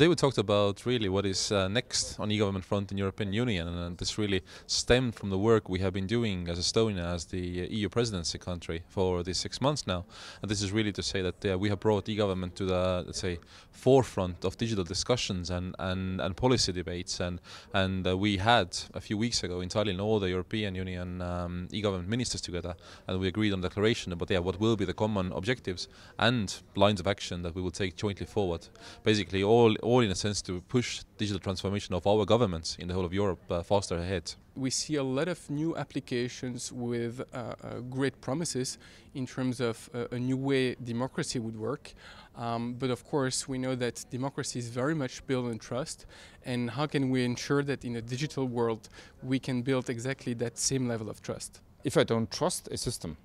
Today we talked about really what is next on e-government front in European Union, and this really stemmed from the work we have been doing as Estonia, as the EU Presidency country for these 6 months now. And this is really to say that we have brought e-government to the, let's say, forefront of digital discussions and policy debates. And we had a few weeks ago in Tallinn all the European Union e-government ministers together, and we agreed on a declaration about what will be the common objectives and lines of action that we will take jointly forward. Basically all in a sense to push digital transformation of our governments in the whole of Europe faster ahead. We see a lot of new applications with great promises in terms of a new way democracy would work. But of course we know that democracy is very much built on trust, and how can we ensure that in a digital world we can build exactly that same level of trust? If I don't trust a system,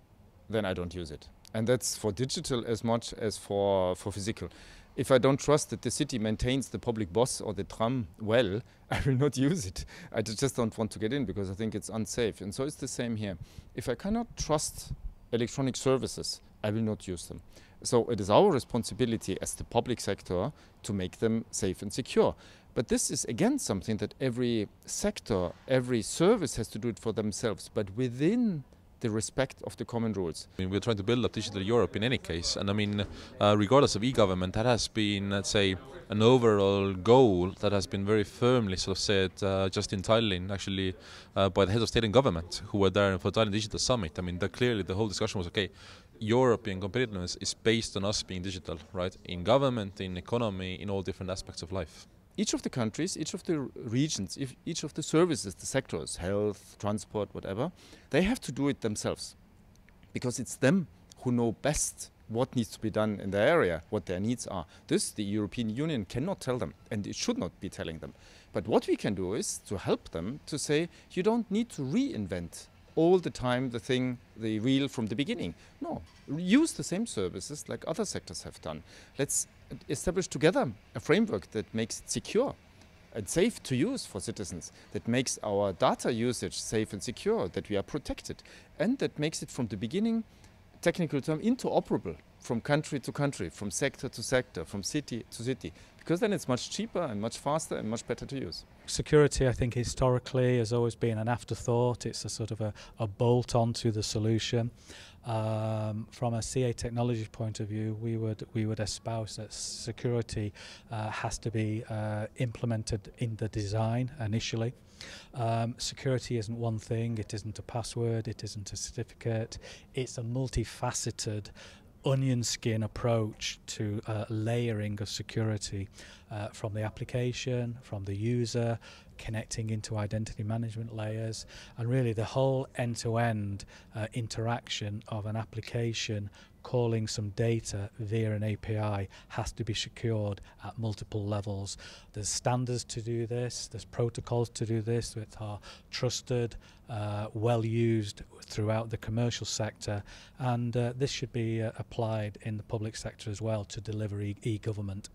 then I don't use it. And that's for digital as much as for physical. If I don't trust that the city maintains the public bus or the tram well, I will not use it. I just don't want to get in because I think it's unsafe. And so it's the same here. If I cannot trust electronic services, I will not use them. So it is our responsibility as the public sector to make them safe and secure. But this is again something that every sector, every service has to do it for themselves, but within the respect of the common rules. I mean, we're trying to build up digital Europe in any case, and I mean, regardless of e-government, that has been, let's say, an overall goal that has been very firmly sort of said just in Tallinn, actually, by the heads of state and government who were there for Tallinn Digital Summit. I mean, clearly the whole discussion was, okay, European competitiveness is based on us being digital, right? In government, in economy, in all different aspects of life. Each of the countries, each of the regions, each of the services, the sectors, health, transport, whatever, they have to do it themselves. Because it's them who know best what needs to be done in their area, what their needs are. This the European Union cannot tell them, and it should not be telling them. But what we can do is to help them to say, you don't need to reinvent all the time the wheel from the beginning. No, use the same services like other sectors have done. Let's establish together a framework that makes it secure and safe to use for citizens, that makes our data usage safe and secure, that we are protected, and that makes it from the beginning, technical term, interoperable from country to country, from sector to sector, from city to city, because then it's much cheaper and much faster and much better to use. Security, I think, historically has always been an afterthought. It's a sort of a bolt onto the solution. From a CA technology point of view, we would espouse that security has to be implemented in the design initially. Security isn't one thing, it isn't a password, it isn't a certificate, it's a multifaceted onion skin approach to layering of security from the application, from the user, connecting into identity management layers, and really the whole end-to-end interaction of an application calling some data via an API has to be secured at multiple levels. There's standards to do this, there's protocols to do this that are trusted, well used throughout the commercial sector, and this should be applied in the public sector as well to deliver e-government.